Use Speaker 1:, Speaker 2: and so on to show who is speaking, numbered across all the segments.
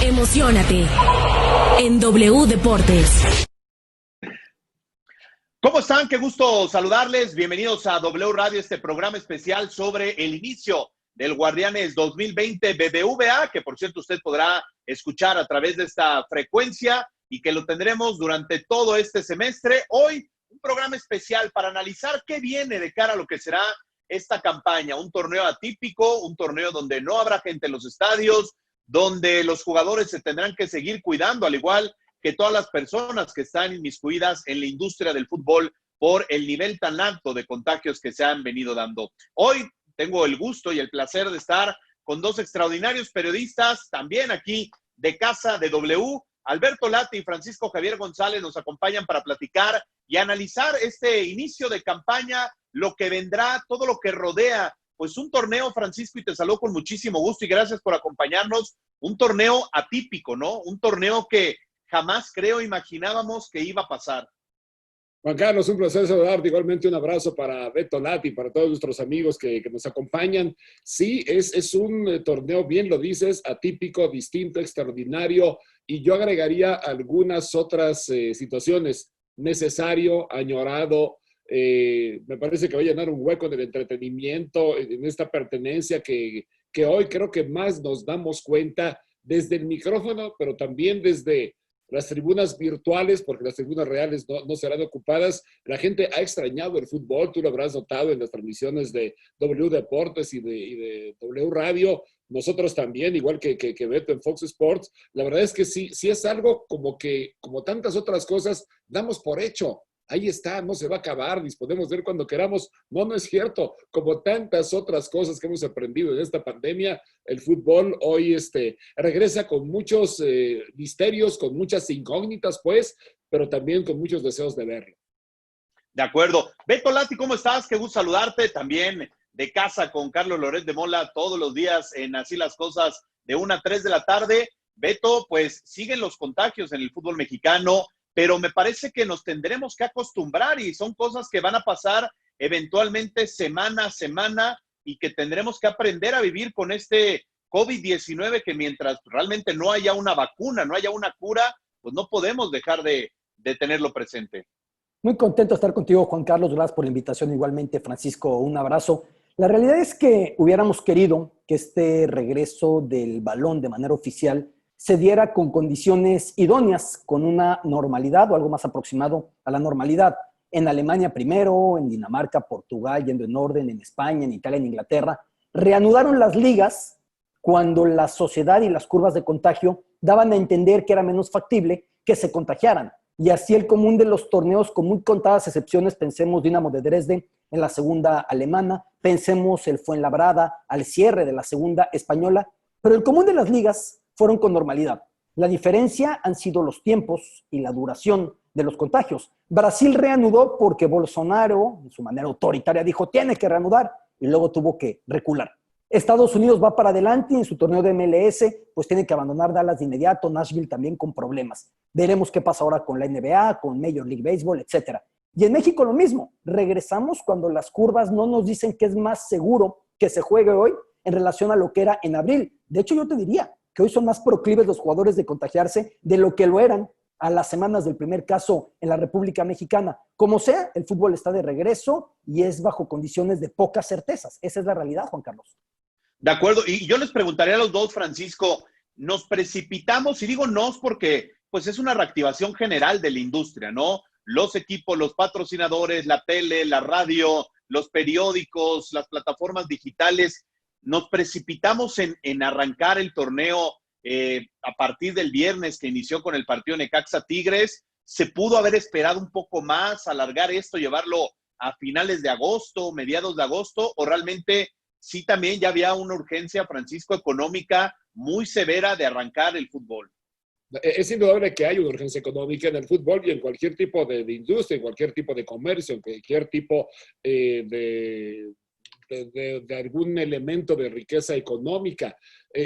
Speaker 1: Emociónate en W Deportes.
Speaker 2: ¿Cómo están? Qué gusto saludarles. Bienvenidos a W Radio, este programa especial sobre el inicio del Guardianes 2020 BBVA, que por cierto usted podrá escuchar a través de esta frecuencia y que lo tendremos durante todo este semestre. Hoy, un programa especial para analizar qué viene de cara a lo que será esta campaña. Un torneo atípico, un torneo donde no habrá gente en los estadios, donde los jugadores se tendrán que seguir cuidando, al igual que todas las personas que están inmiscuidas en la industria del fútbol por el nivel tan alto de contagios que se han venido dando. Hoy tengo el gusto y el placer de estar con dos extraordinarios periodistas, también aquí de casa de W. Alberto Lati y Francisco Javier González nos acompañan para platicar y analizar este inicio de campaña, lo que vendrá, todo lo que rodea, pues un torneo, Francisco, y te saludo con muchísimo gusto y gracias por acompañarnos. Un torneo atípico, ¿no? Un torneo que jamás imaginábamos que iba a pasar.
Speaker 3: Juan Carlos, un placer saludarte. Igualmente un abrazo para Beto Lati, para todos nuestros amigos que nos acompañan. Sí, es un torneo, bien lo dices, atípico, distinto, extraordinario, y yo agregaría algunas otras situaciones. Necesario, añorado, me parece que va a llenar un hueco en el entretenimiento, en esta pertenencia que hoy creo que más nos damos cuenta desde el micrófono, pero también desde las tribunas virtuales, porque las tribunas reales no serán ocupadas. La gente ha extrañado el fútbol, tú lo habrás notado en las transmisiones de W Deportes y de W Radio. Nosotros también, igual que Beto en Fox Sports. La verdad es que sí es algo como tantas otras cosas, damos por hecho. Ahí está, no se va a acabar, podemos ver cuando queramos. No es cierto. Como tantas otras cosas que hemos aprendido en esta pandemia, el fútbol hoy regresa con muchos misterios, con muchas incógnitas, pues, pero también con muchos deseos de verlo.
Speaker 2: De acuerdo. Beto Lati, ¿cómo estás? Qué gusto saludarte. También de casa con Carlos Loret de Mola todos los días en Así las Cosas de 1 a 3 de la tarde. Beto, pues siguen los contagios en el fútbol mexicano, pero me parece que nos tendremos que acostumbrar y son cosas que van a pasar eventualmente semana a semana y que tendremos que aprender a vivir con este COVID-19 que mientras realmente no haya una vacuna, no haya una cura, pues no podemos dejar de tenerlo presente.
Speaker 4: Muy contento de estar contigo, Juan Carlos. Gracias por la invitación. Igualmente, Francisco, un abrazo. La realidad es que hubiéramos querido que este regreso del balón de manera oficial se diera con condiciones idóneas, con una normalidad o algo más aproximado a la normalidad. En Alemania primero, en Dinamarca, Portugal, yendo en orden, en España, en Italia, en Inglaterra. Reanudaron las ligas cuando la sociedad y las curvas de contagio daban a entender que era menos factible que se contagiaran. Y así el común de los torneos, con muy contadas excepciones, pensemos Dinamo de Dresde en la segunda alemana, pensemos el Fuenlabrada al cierre de la segunda española, pero el común de las ligas fueron con normalidad. La diferencia han sido los tiempos y la duración de los contagios. Brasil reanudó porque Bolsonaro, en su manera autoritaria, dijo tiene que reanudar y luego tuvo que recular. Estados Unidos va para adelante y en su torneo de MLS pues tiene que abandonar Dallas de inmediato, Nashville también con problemas. Veremos qué pasa ahora con la NBA, con Major League Baseball, etc. Y en México lo mismo. Regresamos cuando las curvas no nos dicen que es más seguro que se juegue hoy en relación a lo que era en abril. De hecho, yo te diría que hoy son más proclives los jugadores de contagiarse de lo que lo eran a las semanas del primer caso en la República Mexicana. Como sea, el fútbol está de regreso y es bajo condiciones de pocas certezas. Esa es la realidad, Juan Carlos.
Speaker 2: De acuerdo, y yo les preguntaría a los dos, Francisco, nos precipitamos, y digo nos porque pues es una reactivación general de la industria, ¿no? Los equipos, los patrocinadores, la tele, la radio, los periódicos, las plataformas digitales, nos precipitamos en arrancar el torneo a partir del viernes que inició con el partido Necaxa Tigres. Se pudo haber esperado un poco más, alargar esto, llevarlo a finales de agosto, mediados de agosto, o realmente sí también ya había una urgencia, Francisco, económica muy severa de arrancar el fútbol.
Speaker 3: Es indudable que hay una urgencia económica en el fútbol y en cualquier tipo de industria, en cualquier tipo de comercio, en cualquier tipo de algún elemento de riqueza económica.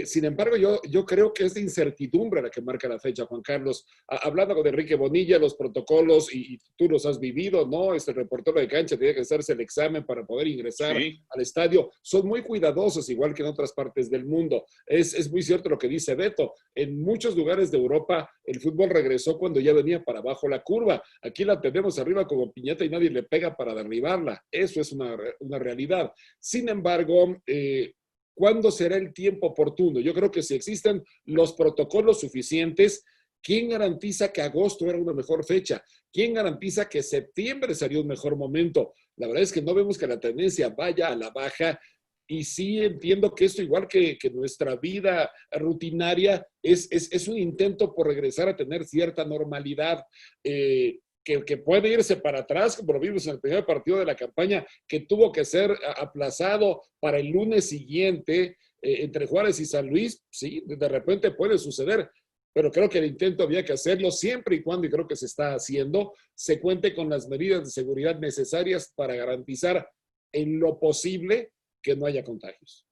Speaker 3: Sin embargo, yo creo que es de incertidumbre la que marca la fecha, Juan Carlos. Hablando con Enrique Bonilla, los protocolos, y tú los has vivido, ¿no? Este reportero de cancha tiene que hacerse el examen para poder ingresar al estadio. Son muy cuidadosos, igual que en otras partes del mundo. Es muy cierto lo que dice Beto. En muchos lugares de Europa, el fútbol regresó cuando ya venía para abajo la curva. Aquí la tenemos arriba como piñata y nadie le pega para derribarla. Eso es una realidad. Sin embargo, ¿cuándo será el tiempo oportuno? Yo creo que si existen los protocolos suficientes, ¿quién garantiza que agosto era una mejor fecha? ¿Quién garantiza que septiembre sería un mejor momento? La verdad es que no vemos que la tendencia vaya a la baja, y sí entiendo que esto, igual que nuestra vida rutinaria, es un intento por regresar a tener cierta normalidad. Que puede irse para atrás, como lo vimos en el primer partido de la campaña, que tuvo que ser aplazado para el lunes siguiente entre Juárez y San Luis. Sí, de repente puede suceder, pero creo que el intento había que hacerlo siempre y cuando, y creo que se está haciendo, se cuente con las medidas de seguridad necesarias para garantizar en lo posible que no haya contagios.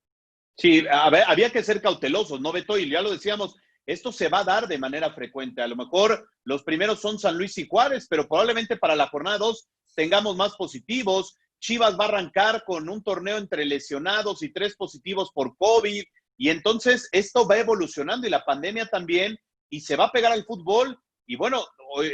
Speaker 2: Sí, había que ser cautelosos, ¿no, Beto? Y ya lo decíamos, esto se va a dar de manera frecuente. A lo mejor los primeros son San Luis y Juárez, pero probablemente para la jornada 2 tengamos más positivos. Chivas va a arrancar con un torneo entre lesionados y 3 positivos por COVID. Y entonces esto va evolucionando, y la pandemia también, y se va a pegar al fútbol. Y bueno,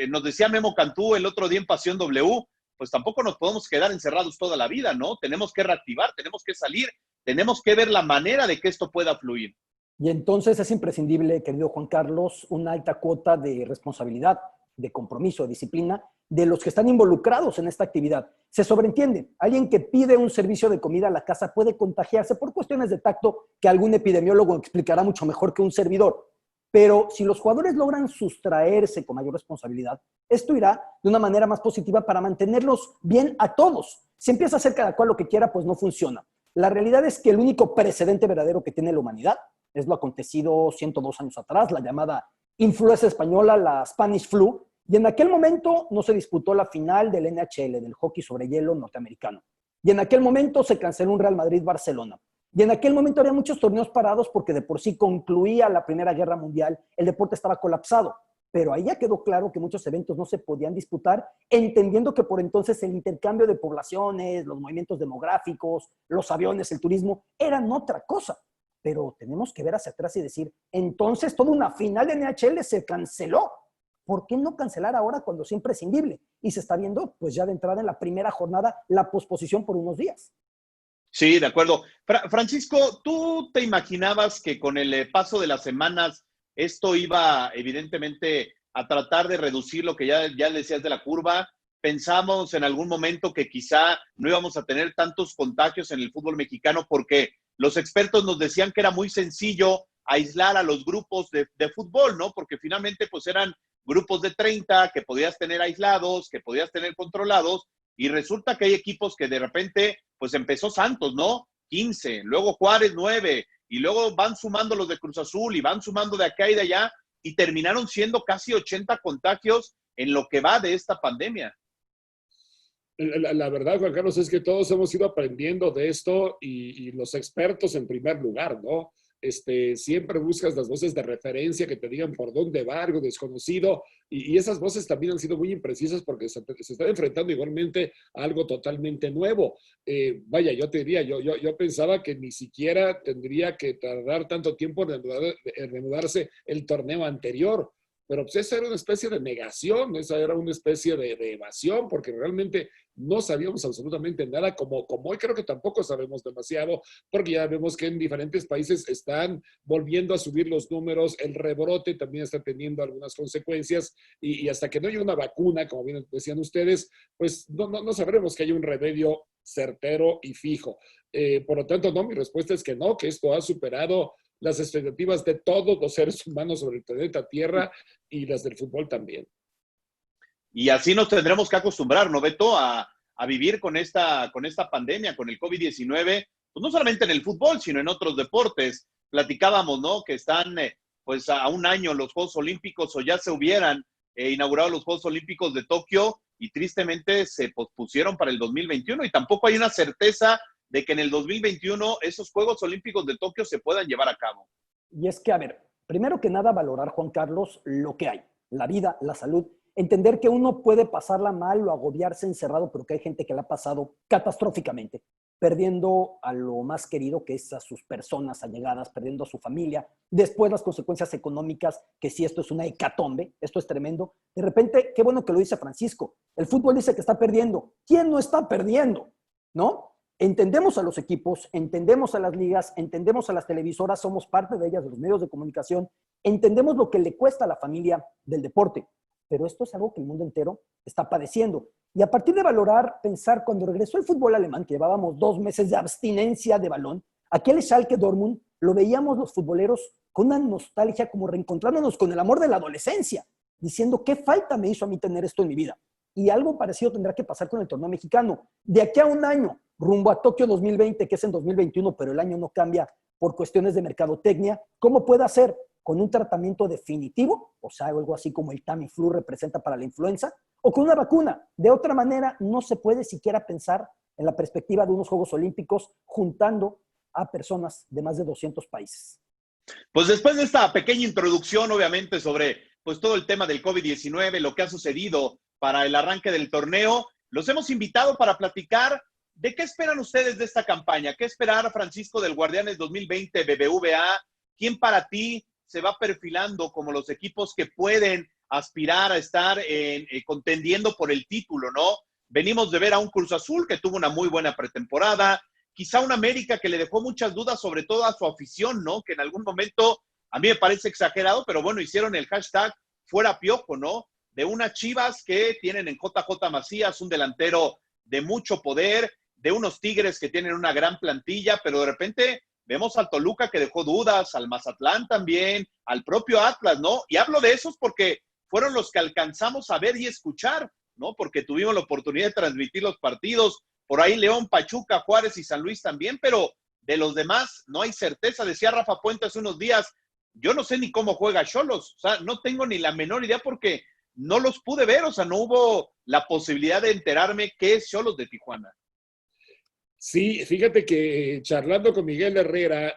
Speaker 2: nos decía Memo Cantú el otro día en Pasión W, pues tampoco nos podemos quedar encerrados toda la vida, ¿no? Tenemos que reactivar, tenemos que salir, tenemos que ver la manera de que esto pueda fluir.
Speaker 4: Y entonces es imprescindible, querido Juan Carlos, una alta cuota de responsabilidad, de compromiso, de disciplina de los que están involucrados en esta actividad. Se sobreentiende, alguien que pide un servicio de comida a la casa puede contagiarse por cuestiones de tacto que algún epidemiólogo explicará mucho mejor que un servidor. Pero si los jugadores logran sustraerse con mayor responsabilidad, esto irá de una manera más positiva para mantenerlos bien a todos. Si empieza a hacer cada cual lo que quiera, pues no funciona. La realidad es que el único precedente verdadero que tiene la humanidad es lo acontecido 102 años atrás, la llamada influenza española, la Spanish Flu, y en aquel momento no se disputó la final del NHL, del hockey sobre hielo norteamericano. Y en aquel momento se canceló un Real Madrid-Barcelona. Y en aquel momento había muchos torneos parados porque de por sí concluía la Primera Guerra Mundial, el deporte estaba colapsado. Pero ahí ya quedó claro que muchos eventos no se podían disputar, entendiendo que por entonces el intercambio de poblaciones, los movimientos demográficos, los aviones, el turismo, eran otra cosa. Pero tenemos que ver hacia atrás y decir, entonces toda una final de NHL se canceló. ¿Por qué no cancelar ahora cuando es imprescindible? Y se está viendo, pues ya de entrada en la primera jornada, la posposición por unos días.
Speaker 2: Sí, de acuerdo. Francisco, ¿tú te imaginabas que con el paso de las semanas esto iba evidentemente a tratar de reducir lo que ya decías de la curva? ¿Pensamos en algún momento que quizá no íbamos a tener tantos contagios en el fútbol mexicano porque los expertos nos decían que era muy sencillo aislar a los grupos de fútbol, ¿no? Porque finalmente pues eran grupos de 30 que podías tener aislados, que podías tener controlados, y resulta que hay equipos que de repente, pues empezó Santos, ¿no? 15, luego Juárez 9, y luego van sumando los de Cruz Azul y van sumando de acá y de allá, y terminaron siendo casi 80 contagios en lo que va de esta pandemia.
Speaker 3: La verdad, Juan Carlos, es que todos hemos ido aprendiendo de esto, y los expertos en primer lugar, ¿no? Siempre buscas las voces de referencia que te digan por dónde va algo desconocido, y esas voces también han sido muy imprecisas porque se están enfrentando igualmente a algo totalmente nuevo. Vaya, yo te diría, yo pensaba que ni siquiera tendría que tardar tanto tiempo en reanudarse el torneo anterior, pero pues esa era una especie de negación, esa era una especie de evasión, porque realmente no sabíamos absolutamente nada, como hoy creo que tampoco sabemos demasiado, porque ya vemos que en diferentes países están volviendo a subir los números, el rebrote también está teniendo algunas consecuencias, y hasta que no haya una vacuna, como bien decían ustedes, pues no sabremos que haya un remedio certero y fijo. Por lo tanto, no, mi respuesta es que no, que esto ha superado las expectativas de todos los seres humanos sobre el planeta Tierra, y las del fútbol también.
Speaker 2: Y así nos tendremos que acostumbrar, ¿no, Beto? A vivir con esta pandemia, con el COVID-19, pues no solamente en el fútbol, sino en otros deportes. Platicábamos, ¿no? Que están pues a un año los Juegos Olímpicos, o ya se hubieran inaugurado los Juegos Olímpicos de Tokio, y tristemente se pospusieron para el 2021, y tampoco hay una certeza de que en el 2021 esos Juegos Olímpicos de Tokio se puedan llevar a cabo.
Speaker 4: Y es que, a ver, primero que nada, valorar, Juan Carlos, lo que hay, la vida, la salud, entender que uno puede pasarla mal o agobiarse encerrado, pero que hay gente que la ha pasado catastróficamente, perdiendo a lo más querido, que es a sus personas allegadas, perdiendo a su familia, después las consecuencias económicas, que si esto es una hecatombe, esto es tremendo. De repente, qué bueno que lo dice Francisco, el fútbol dice que está perdiendo. ¿Quién no está perdiendo? ¿No? Entendemos a los equipos, entendemos a las ligas, entendemos a las televisoras, somos parte de ellas, de los medios de comunicación, entendemos lo que le cuesta a la familia del deporte, pero esto es algo que el mundo entero está padeciendo. Y a partir de valorar, pensar, cuando regresó el fútbol alemán, que llevábamos 2 meses de abstinencia de balón, aquel Schalke Dortmund, lo veíamos los futboleros con una nostalgia, como reencontrándonos con el amor de la adolescencia, diciendo, ¿qué falta me hizo a mí tener esto en mi vida? Y algo parecido tendrá que pasar con el torneo mexicano. De aquí a un año, rumbo a Tokio 2020, que es en 2021, pero el año no cambia por cuestiones de mercadotecnia, ¿cómo puede hacer? ¿Con un tratamiento definitivo? O sea, algo así como el Tamiflu representa para la influenza, o con una vacuna. De otra manera, no se puede siquiera pensar en la perspectiva de unos Juegos Olímpicos juntando a personas de más de 200 países.
Speaker 2: Pues después de esta pequeña introducción, obviamente, sobre pues todo el tema del COVID-19, lo que ha sucedido para el arranque del torneo, los hemos invitado para platicar de qué esperan ustedes de esta campaña. ¿Qué esperar, Francisco, del Guardianes 2020 BBVA? ¿Quién para ti se va perfilando como los equipos que pueden aspirar a estar contendiendo por el título, ¿no? Venimos de ver a un Cruz Azul que tuvo una muy buena pretemporada, quizá un América que le dejó muchas dudas, sobre todo a su afición, ¿no? Que en algún momento, a mí me parece exagerado, pero bueno, hicieron el hashtag fuera Piojo, ¿no? De unas Chivas que tienen en JJ Macías un delantero de mucho poder, de unos Tigres que tienen una gran plantilla, pero de repente vemos al Toluca que dejó dudas, al Mazatlán también, al propio Atlas, ¿no? Y hablo de esos porque fueron los que alcanzamos a ver y escuchar, ¿no? Porque tuvimos la oportunidad de transmitir los partidos, por ahí León, Pachuca, Juárez y San Luis también, pero de los demás no hay certeza. Decía Rafa Puente hace unos días, yo no sé ni cómo juega Xolos, o sea, no tengo ni la menor idea porque no los pude ver, o sea, no hubo la posibilidad de enterarme qué es Xolos de Tijuana.
Speaker 3: Sí, fíjate que charlando con Miguel Herrera,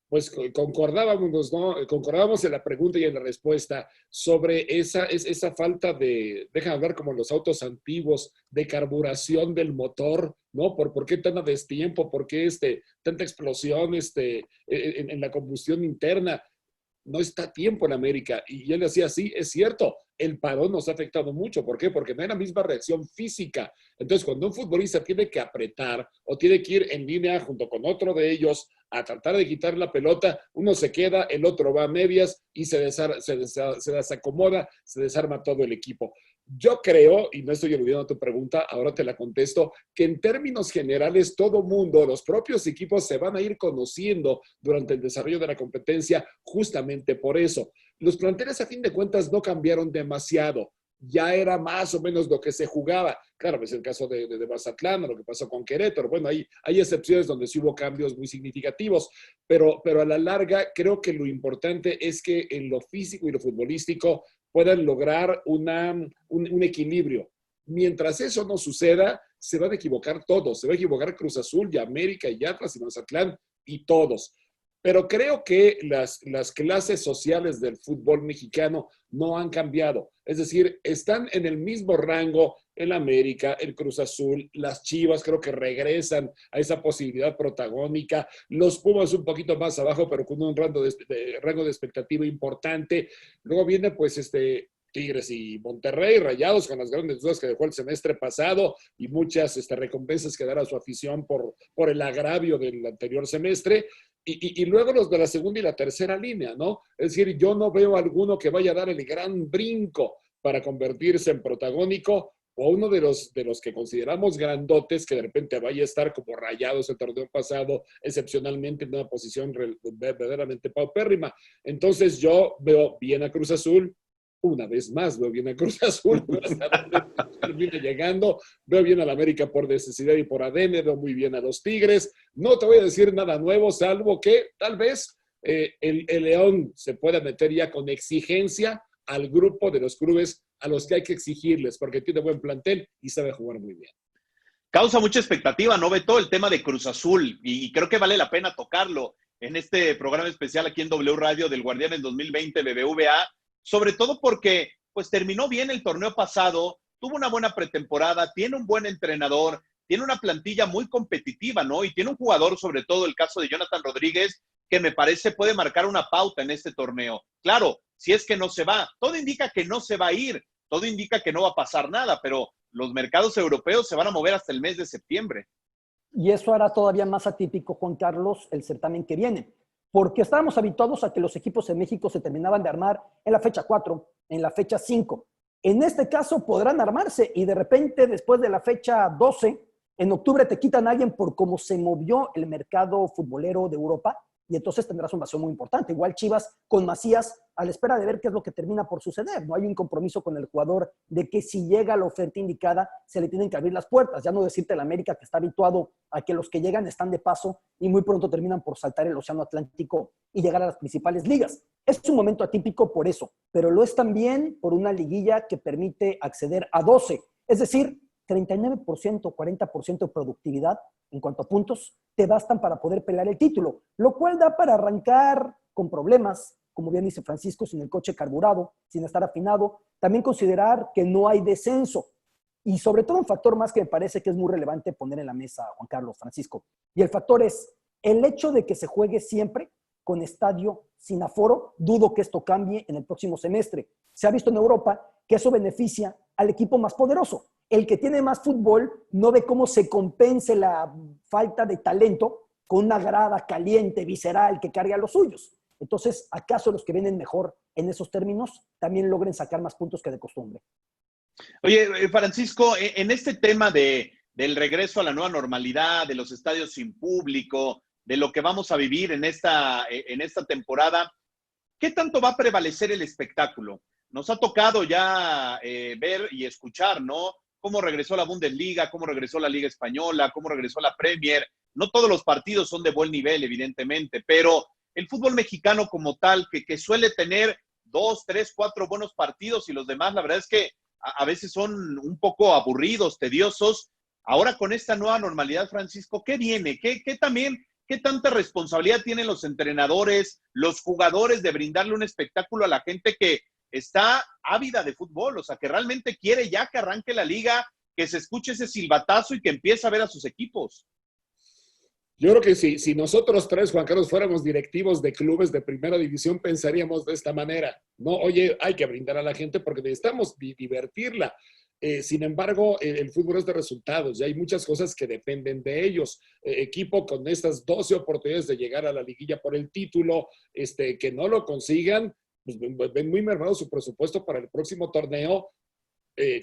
Speaker 3: pues concordábamos, ¿no? Concordábamos en la pregunta y en la respuesta sobre esa falta de, déjame hablar como los autos antiguos, de carburación del motor, ¿no? ¿Por qué tanta destiempo? ¿Por qué tanta explosión en la combustión interna? No está a tiempo en América. Y él decía, sí, es cierto, el parón nos ha afectado mucho. ¿Por qué? Porque no hay la misma reacción física. Entonces, cuando un futbolista tiene que apretar o tiene que ir en línea junto con otro de ellos a tratar de quitar la pelota, uno se queda, el otro va a medias y se desacomoda, se desarma todo el equipo. Yo creo, y no estoy eludiendo tu pregunta, ahora te la contesto, que en términos generales todo mundo, los propios equipos se van a ir conociendo durante el desarrollo de la competencia justamente por eso. Los planteles a fin de cuentas no cambiaron demasiado. Ya era más o menos lo que se jugaba. Claro, es el caso de Mazatlán, o lo que pasó con Querétaro. Bueno, hay excepciones donde sí hubo cambios muy significativos, pero a la larga creo que lo importante es que en lo físico y lo futbolístico puedan lograr un equilibrio. Mientras eso no suceda, se van a equivocar todos. Se va a equivocar Cruz Azul y América y Atlas y Mazatlán y todos. Pero creo que las clases sociales del fútbol mexicano no han cambiado. Es decir, están en el mismo rango el América, el Cruz Azul, las Chivas creo que regresan a esa posibilidad protagónica. Los Pumas un poquito más abajo, pero con un rango de expectativa importante. Luego viene pues Tigres y Monterrey, Rayados con las grandes dudas que dejó el semestre pasado y muchas recompensas que dar a su afición por el agravio del anterior semestre. Y luego los de la segunda y la tercera línea, ¿no? Es decir, yo no veo alguno que vaya a dar el gran brinco para convertirse en protagónico o uno de los que consideramos grandotes que de repente vaya a estar como Rayados el torneo pasado, excepcionalmente en una posición verdaderamente paupérrima. Entonces yo veo bien a Cruz Azul, una vez más veo bien a Cruz Azul, hasta donde termina llegando, veo bien a la América por necesidad y por ADN, veo muy bien a los Tigres. No te voy a decir nada nuevo, salvo que tal vez el León se pueda meter ya con exigencia al grupo de los clubes a los que hay que exigirles, porque tiene buen plantel y sabe jugar muy bien.
Speaker 2: Causa mucha expectativa, ¿no, Beto? El tema de Cruz Azul, y creo que vale la pena tocarlo. en este programa especial aquí en W Radio del Guardianes 2020 BBVA, sobre todo porque pues terminó bien el torneo pasado, tuvo una buena pretemporada, tiene un buen entrenador, tiene una plantilla muy competitiva, ¿no? Y tiene un jugador, sobre todo el caso de Jonathan Rodríguez, que me parece puede marcar una pauta en este torneo. Claro, si es que no se va, todo indica que no se va a ir, todo indica que no va a pasar nada, pero los mercados europeos se van a mover hasta el mes de septiembre.
Speaker 4: Y eso hará todavía más atípico, Juan Carlos, el certamen que viene, porque estábamos habituados a que los equipos en México se terminaban de armar en la fecha 4, en la fecha 5. En este caso podrán armarse y de repente después de la fecha 12, en octubre te quitan a alguien por cómo se movió el mercado futbolero de Europa y entonces tendrás un vacío muy importante. Igual Chivas con Macías a la espera de ver qué es lo que termina por suceder. No hay un compromiso con el jugador de que si llega la oferta indicada se le tienen que abrir las puertas. Ya no decirte el América que está habituado a que los que llegan están de paso y muy pronto terminan por saltar el Océano Atlántico y llegar a las principales ligas. Es un momento atípico por eso, pero lo es también por una liguilla que permite acceder a 12. Es decir, 39%, 40% de productividad en cuanto a puntos te bastan para poder pelear el título, lo cual da para arrancar con problemas, como bien dice Francisco, sin el coche carburado, sin estar afinado. También considerar que no hay descenso. Y sobre todo un factor más que me parece que es muy relevante poner en la mesa, Juan Carlos, Francisco. Y el factor es el hecho de que se juegue siempre con estadio sin aforo. Dudo que esto cambie en el próximo semestre. Se ha visto en Europa que eso beneficia al equipo más poderoso. El que tiene más fútbol no ve cómo se compense la falta de talento con una grada caliente, visceral, que cargue a los suyos. Entonces, ¿acaso los que vienen mejor en esos términos también logren sacar más puntos que de costumbre?
Speaker 2: Oye, Francisco, en este tema del regreso a la nueva normalidad, de los estadios sin público, de lo que vamos a vivir en esta temporada, ¿qué tanto va a prevalecer el espectáculo? Nos ha tocado ya ver y escuchar, ¿no? Cómo regresó la Bundesliga, cómo regresó la Liga Española, cómo regresó la Premier. No todos los partidos son de buen nivel, evidentemente, pero el fútbol mexicano como tal, que suele tener 2, 3, 4 buenos partidos y los demás, la verdad es que a veces son un poco aburridos, tediosos. Ahora con esta nueva normalidad, Francisco, ¿qué viene? ¿Qué tanta responsabilidad tienen los entrenadores, los jugadores de brindarle un espectáculo a la gente que está ávida de fútbol? O sea, que realmente quiere ya que arranque la liga, que se escuche ese silbatazo y que empiece a ver a sus equipos.
Speaker 3: Yo creo que si nosotros tres, Juan Carlos, fuéramos directivos de clubes de primera división, pensaríamos de esta manera. No, oye, hay que brindar a la gente porque necesitamos divertirla. Sin embargo, el fútbol es de resultados y hay muchas cosas que dependen de ellos. Equipo con estas 12 oportunidades de llegar a la liguilla por el título, que no lo consigan, pues ven muy mermado su presupuesto para el próximo torneo,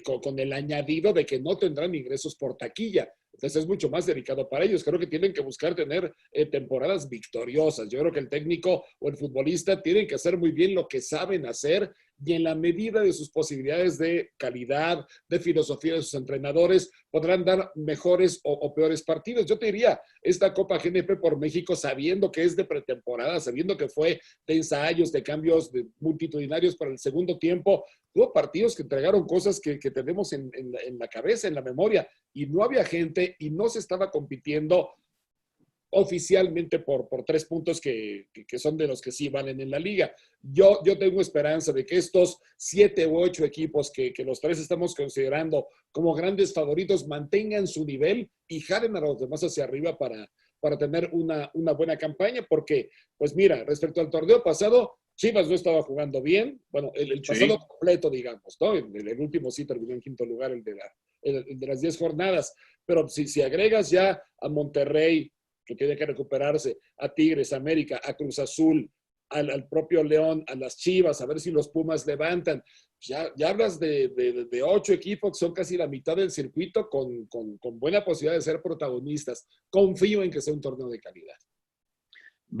Speaker 3: con el añadido de que no tendrán ingresos por taquilla. Entonces es mucho más delicado para ellos. Creo que tienen que buscar tener temporadas victoriosas. Yo creo que el técnico o el futbolista tienen que hacer muy bien lo que saben hacer y en la medida de sus posibilidades de calidad, de filosofía de sus entrenadores, podrán dar mejores o peores partidos. Yo te diría, esta Copa GNP por México, sabiendo que es de pretemporada, sabiendo que fue de ensayos, de cambios multitudinarios para el segundo tiempo, tuvo partidos que entregaron cosas que tenemos en la cabeza, en la memoria, y no había gente y no se estaba compitiendo oficialmente por 3 puntos que son de los que sí valen en la liga. Yo tengo esperanza de que estos 7 u 8 equipos que los 3 estamos considerando como grandes favoritos mantengan su nivel y jalen a los demás hacia arriba para tener una buena campaña, porque, pues mira, respecto al torneo pasado, Chivas no estaba jugando bien, bueno, el pasado completo, digamos, ¿no? El último sí terminó en quinto lugar, el de las 10 jornadas, pero si agregas ya a Monterrey, que tiene que recuperarse, a Tigres, a América, a Cruz Azul, al propio León, a las Chivas, a ver si los Pumas levantan. Ya hablas de 8 equipos que son casi la mitad del circuito con buena posibilidad de ser protagonistas. Confío en que sea un torneo de calidad.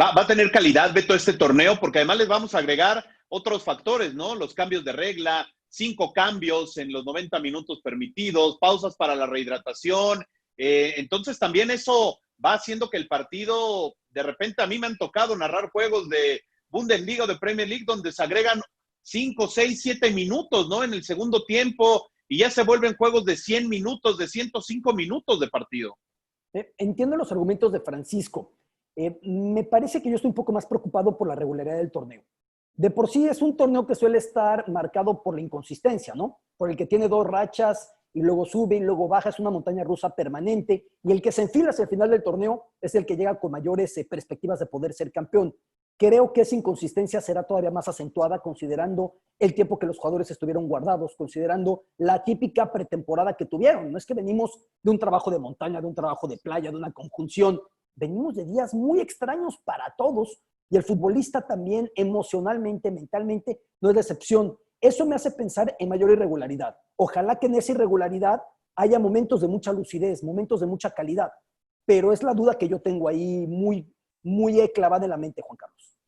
Speaker 2: Va a tener calidad, Beto, este torneo, porque además les vamos a agregar otros factores, ¿no? Los cambios de regla, 5 cambios en los 90 minutos permitidos, pausas para la rehidratación. Entonces también eso va haciendo que el partido, de repente a mí me han tocado narrar juegos de Bundesliga o de Premier League donde se agregan 5, 6, 7 minutos, ¿no? En el segundo tiempo y ya se vuelven juegos de 100 minutos, de 105 minutos de partido.
Speaker 4: Entiendo los argumentos de Francisco. Me parece que yo estoy un poco más preocupado por la regularidad del torneo. De por sí es un torneo que suele estar marcado por la inconsistencia, ¿no? Por el que tiene 2 rachas y luego sube y luego baja, es una montaña rusa permanente, y el que se enfila hacia el final del torneo es el que llega con mayores perspectivas de poder ser campeón. Creo que esa inconsistencia será todavía más acentuada considerando el tiempo que los jugadores estuvieron guardados, considerando la típica pretemporada que tuvieron. No es que venimos de un trabajo de montaña, de un trabajo de playa, de una conjunción. Venimos de días muy extraños para todos, y el futbolista también emocionalmente, mentalmente, no es la excepción. Eso me hace pensar en mayor irregularidad. Ojalá que en esa irregularidad haya momentos de mucha lucidez, momentos de mucha calidad, pero es la duda que yo tengo ahí muy clavada en la mente, Juan Carlos.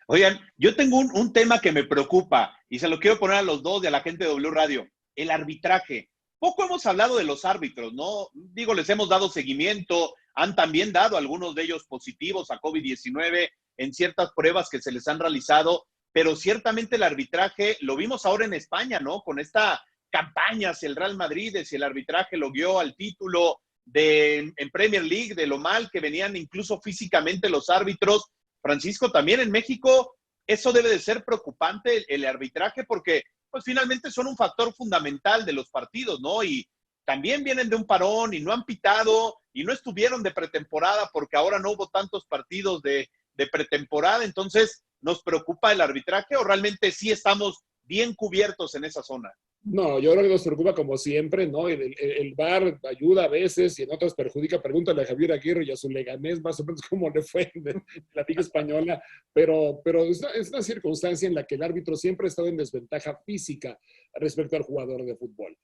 Speaker 2: Oigan, yo tengo un tema que me preocupa y se lo quiero poner a los dos y a la gente de W Radio, el arbitraje. Poco hemos hablado de los árbitros, ¿no? Digo, les hemos dado seguimiento, han también dado algunos de ellos positivos a COVID-19 en ciertas pruebas que se les han realizado, pero ciertamente el arbitraje, lo vimos ahora en España, ¿no? Con esta campaña hacia el Real Madrid, de si el arbitraje lo guió al título en Premier League, de lo mal que venían incluso físicamente los árbitros. Francisco, también en México, eso debe de ser preocupante, el arbitraje, porque pues finalmente son un factor fundamental de los partidos, ¿no? Y también vienen de un parón y no han pitado y no estuvieron de pretemporada porque ahora no hubo tantos partidos de pretemporada. Entonces, ¿nos preocupa el arbitraje o realmente sí estamos bien cubiertos en esa zona?
Speaker 3: No, yo creo que nos preocupa como siempre, ¿no? El VAR ayuda a veces y en otras perjudica. Pregúntale a Javier Aguirre y a su Leganés más o menos cómo le fue en la Liga Española, pero es una circunstancia en la que el árbitro siempre ha estado en desventaja física respecto al jugador de fútbol.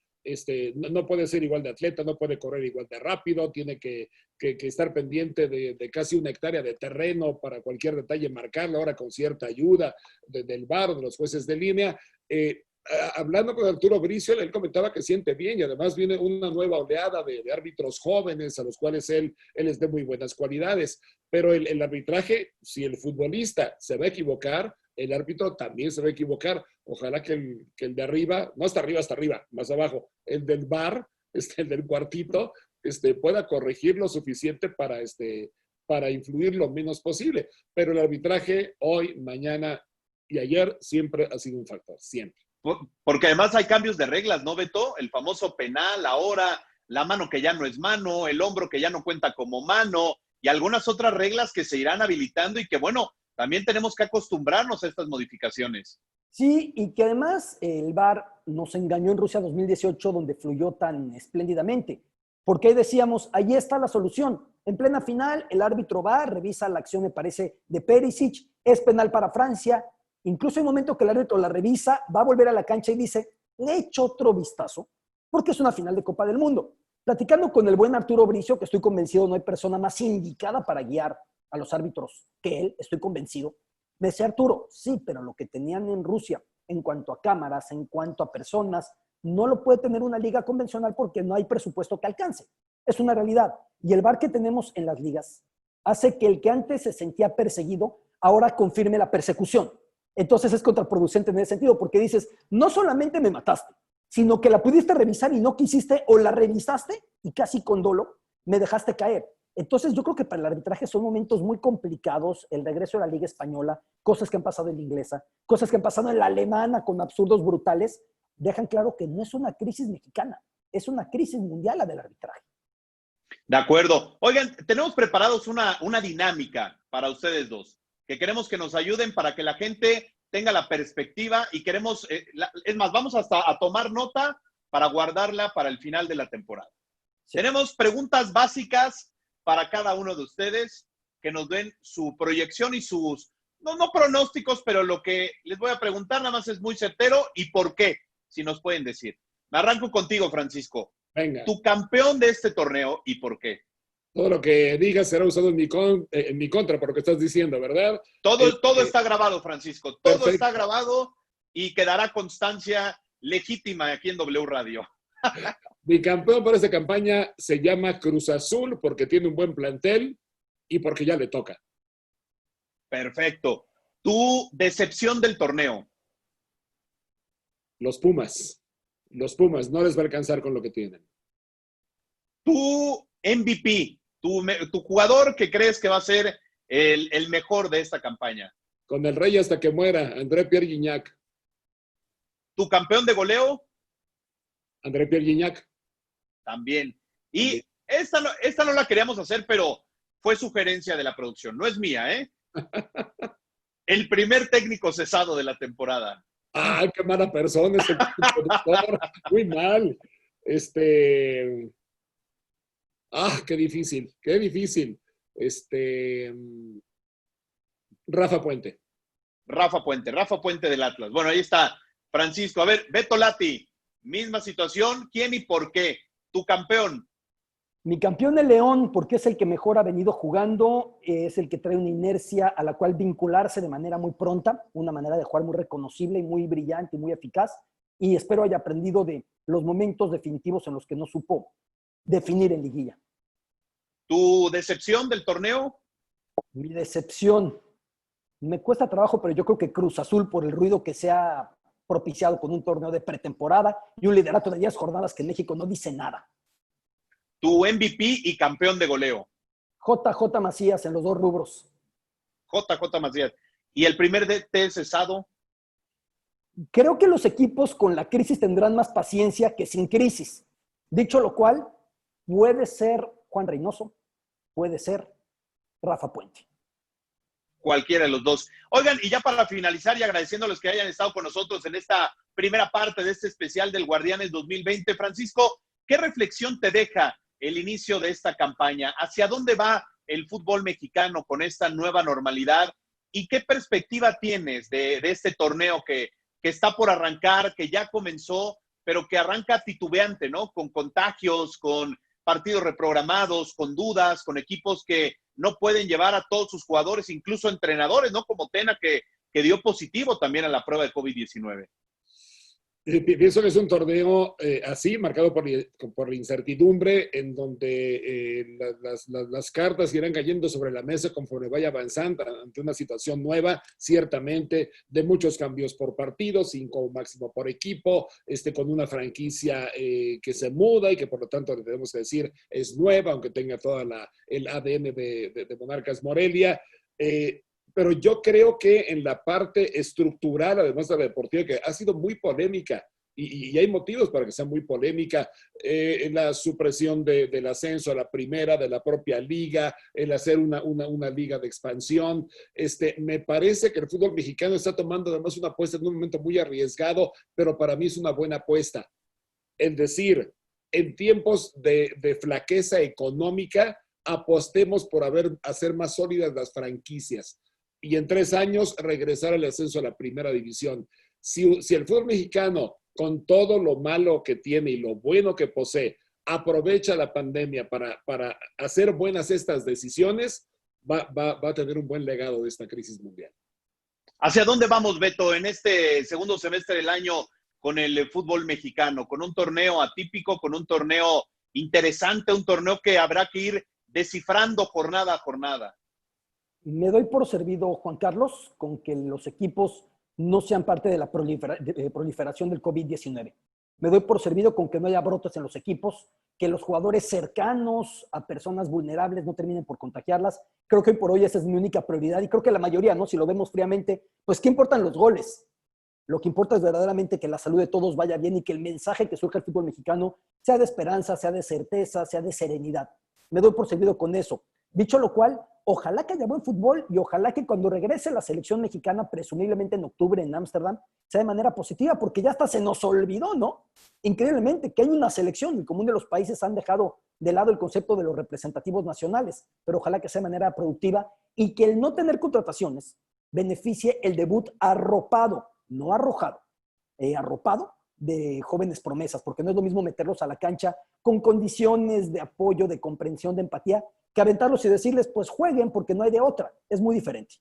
Speaker 3: No puede ser igual de atleta, no puede correr igual de rápido, tiene que estar pendiente de casi 1 hectárea de terreno para cualquier detalle marcarlo, ahora con cierta ayuda del VAR, de los jueces de línea. Hablando con Arturo Bricio, él comentaba que siente bien y además viene una nueva oleada de árbitros jóvenes a los cuales él es de muy buenas cualidades. Pero el arbitraje, si el futbolista se va a equivocar, el árbitro también se va a equivocar. Ojalá que el de arriba, no hasta arriba, más abajo, el del VAR, el del cuartito, pueda corregir lo suficiente para influir lo menos posible. Pero el arbitraje hoy, mañana y ayer siempre ha sido un factor, siempre.
Speaker 2: Porque además hay cambios de reglas, ¿no, Beto? El famoso penal ahora, la mano que ya no es mano, el hombro que ya no cuenta como mano y algunas otras reglas que se irán habilitando y que, bueno, también tenemos que acostumbrarnos a estas modificaciones.
Speaker 4: Sí, y que además el VAR nos engañó en Rusia 2018, donde fluyó tan espléndidamente. Porque ahí decíamos, ahí está la solución. En plena final, el árbitro va, revisa la acción, me parece, de Perisic, es penal para Francia. Incluso en un momento que el árbitro la revisa, va a volver a la cancha y dice, le echo otro vistazo, porque es una final de Copa del Mundo. Platicando con el buen Arturo Bricio, que estoy convencido no hay persona más indicada para guiar a los árbitros que él, estoy convencido. Me decía Arturo, sí, pero lo que tenían en Rusia, en cuanto a cámaras, en cuanto a personas, no lo puede tener una liga convencional porque no hay presupuesto que alcance. Es una realidad. Y el VAR que tenemos en las ligas hace que el que antes se sentía perseguido, ahora confirme la persecución. Entonces es contraproducente en ese sentido, porque dices, no solamente me mataste, sino que la pudiste revisar y no quisiste, o la revisaste y casi con dolo me dejaste caer. Entonces yo creo que para el arbitraje son momentos muy complicados, el regreso de la Liga Española, cosas que han pasado en la inglesa, cosas que han pasado en la alemana con absurdos brutales, dejan claro que no es una crisis mexicana, es una crisis mundial la del arbitraje.
Speaker 2: De acuerdo. Oigan, tenemos preparados una dinámica para ustedes dos, que queremos que nos ayuden para que la gente tenga la perspectiva y queremos, es más, vamos hasta a tomar nota para guardarla para el final de la temporada. Sí. Tenemos preguntas básicas para cada uno de ustedes, que nos den su proyección y sus, no pronósticos, pero lo que les voy a preguntar nada más es muy certero y por qué, si nos pueden decir. Me arranco contigo, Francisco.
Speaker 3: Venga.
Speaker 2: Tu campeón de este torneo y por qué.
Speaker 3: Todo lo que digas será usado en mi contra por lo que estás diciendo, ¿verdad?
Speaker 2: Todo está grabado, Francisco. Todo
Speaker 3: Perfecto.
Speaker 2: Está grabado y quedará constancia legítima aquí en W Radio.
Speaker 3: Mi campeón para esta campaña se llama Cruz Azul porque tiene un buen plantel y porque ya le toca.
Speaker 2: Perfecto. Tu decepción del torneo.
Speaker 3: Los Pumas. Los Pumas no les va a alcanzar con lo que tienen.
Speaker 2: Tu MVP, tu jugador que crees que va a ser el mejor de esta campaña?
Speaker 3: Con el rey hasta que muera, André Pierre Gignac.
Speaker 2: ¿Tu campeón de goleo?
Speaker 3: André Pierre Gignac.
Speaker 2: También. Y esta no la queríamos hacer, pero fue sugerencia de la producción. No es mía, ¿eh? El primer técnico cesado de la temporada.
Speaker 3: ¡Ay, qué mala persona ese productor! Muy mal. Qué difícil, qué difícil. Rafa Puente.
Speaker 2: Rafa Puente del Atlas. Bueno, ahí está, Francisco. A ver, Beto Lati, misma situación. ¿Quién y por qué? Tu campeón.
Speaker 4: Mi campeón de León, porque es el que mejor ha venido jugando, es el que trae una inercia a la cual vincularse de manera muy pronta, una manera de jugar muy reconocible y muy brillante y muy eficaz, y espero haya aprendido de los momentos definitivos en los que no supo definir en liguilla.
Speaker 2: ¿Tu decepción del torneo?
Speaker 4: Mi decepción. Me cuesta trabajo, pero yo creo que Cruz Azul, por el ruido que se ha propiciado con un torneo de pretemporada y un liderato de 10 jornadas que en México no dice nada.
Speaker 2: Tu MVP y campeón de goleo.
Speaker 4: JJ Macías en los dos rubros.
Speaker 2: JJ Macías. ¿Y el primer DT cesado?
Speaker 4: Creo que los equipos con la crisis tendrán más paciencia que sin crisis. Dicho lo cual, puede ser Juan Reynoso, puede ser Rafa Puente.
Speaker 2: Cualquiera de los dos. Oigan, y ya para finalizar y agradeciéndoles que hayan estado con nosotros en esta primera parte de este especial del Guardianes 2020, Francisco, ¿qué reflexión te deja el inicio de esta campaña? ¿Hacia dónde va el fútbol mexicano con esta nueva normalidad? ¿Y qué perspectiva tienes de este torneo que está por arrancar, que ya comenzó, pero que arranca titubeante, ¿no? Con contagios, con partidos reprogramados, con dudas, con equipos que no pueden llevar a todos sus jugadores, incluso entrenadores, ¿no? Como Tena, que dio positivo también a la prueba de COVID-19.
Speaker 3: Pienso que es un torneo así, marcado por la incertidumbre, en donde las cartas irán cayendo sobre la mesa conforme vaya avanzando ante una situación nueva, ciertamente, de muchos cambios por partido, 5 máximo por equipo, con una franquicia que se muda y que por lo tanto le tenemos que decir es nueva, aunque tenga toda el ADN de Monarcas Morelia. Pero yo creo que en la parte estructural, además de la deportiva, que ha sido muy polémica, y hay motivos para que sea muy polémica, la supresión del ascenso a la primera, de la propia liga, el hacer una liga de expansión. Me parece que el fútbol mexicano está tomando además una apuesta en un momento muy arriesgado, pero para mí es una buena apuesta. Es decir, en tiempos de flaqueza económica, apostemos por hacer más sólidas las franquicias. Y en 3 años regresar al ascenso a la primera división. Si el fútbol mexicano, con todo lo malo que tiene y lo bueno que posee, aprovecha la pandemia para hacer buenas estas decisiones, va a tener un buen legado de esta crisis mundial.
Speaker 2: ¿Hacia dónde vamos, Beto, en este segundo semestre del año con el fútbol mexicano? Con un torneo atípico, con un torneo interesante, un torneo que habrá que ir descifrando jornada a jornada.
Speaker 4: Me doy por servido, Juan Carlos, con que los equipos no sean parte de la proliferación del COVID-19. Me doy por servido con que no haya brotes en los equipos, que los jugadores cercanos a personas vulnerables no terminen por contagiarlas. Creo que hoy por hoy esa es mi única prioridad y creo que la mayoría, ¿no? Si lo vemos fríamente, pues ¿qué importan los goles? Lo que importa es verdaderamente que la salud de todos vaya bien y que el mensaje que surja el fútbol mexicano sea de esperanza, sea de certeza, sea de serenidad. Me doy por servido con eso. Dicho lo cual, ojalá que haya buen fútbol y ojalá que cuando regrese la selección mexicana, presumiblemente en octubre en Ámsterdam, sea de manera positiva, porque ya hasta se nos olvidó, ¿no? Increíblemente, que hay una selección. El común de los países han dejado de lado el concepto de los representativos nacionales, pero ojalá que sea de manera productiva y que el no tener contrataciones beneficie el debut arropado, no arrojado, arropado de jóvenes promesas, porque no es lo mismo meterlos a la cancha con condiciones de apoyo, de comprensión, de empatía, que aventarlos y decirles, pues jueguen porque no hay de otra. Es muy diferente.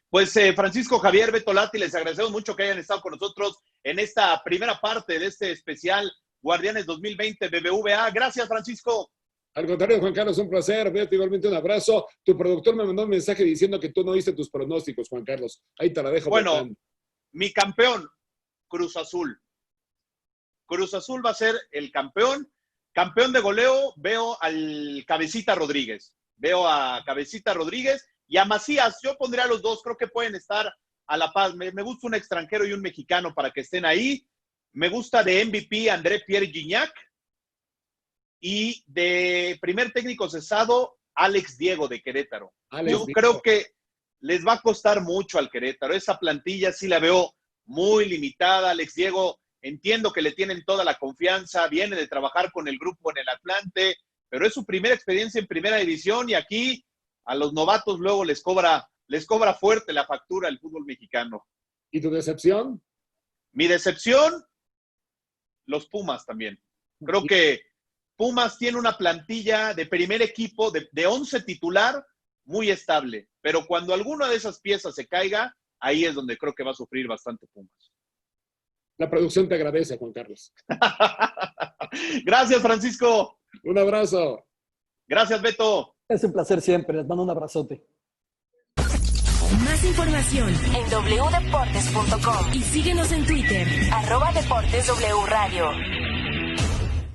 Speaker 2: Pues Francisco, Javier, Beto Lati, les agradecemos mucho que hayan estado con nosotros en esta primera parte de este especial Guardianes 2020 BBVA. Gracias, Francisco.
Speaker 3: Al contrario, Juan Carlos, un placer. Beto, igualmente un abrazo. Tu productor me mandó un mensaje diciendo que tú no diste tus pronósticos, Juan Carlos. Ahí te la dejo.
Speaker 2: Bueno,
Speaker 3: Beto.
Speaker 2: Mi campeón, Cruz Azul. Cruz Azul va a ser el campeón. Campeón de goleo, veo al Cabecita Rodríguez. Veo a Cabecita Rodríguez y a Macías. Yo pondría a los dos, creo que pueden estar a la paz. Me gusta un extranjero y un mexicano para que estén ahí. Me gusta de MVP André Pierre Gignac y de primer técnico cesado Alex Diego de Querétaro. Yo creo que les va a costar mucho al Querétaro. Esa plantilla sí la veo muy limitada. Alex Diego, entiendo que le tienen toda la confianza, viene de trabajar con el grupo en el Atlante, pero es su primera experiencia en primera división y aquí a los novatos luego les cobra fuerte la factura el fútbol mexicano.
Speaker 3: ¿Y tu decepción?
Speaker 2: Mi decepción, los Pumas también. Creo que Pumas tiene una plantilla de primer equipo de 11 titular muy estable, pero cuando alguna de esas piezas se caiga, ahí es donde creo que va a sufrir bastante Pumas.
Speaker 3: La producción te agradece, Juan Carlos.
Speaker 2: Gracias, Francisco.
Speaker 3: Un abrazo.
Speaker 2: Gracias, Beto.
Speaker 4: Es un placer siempre. Les mando un abrazote.
Speaker 1: Más información
Speaker 5: En wdeportes.com.
Speaker 1: y síguenos en Twitter.
Speaker 5: @DeportesW Radio.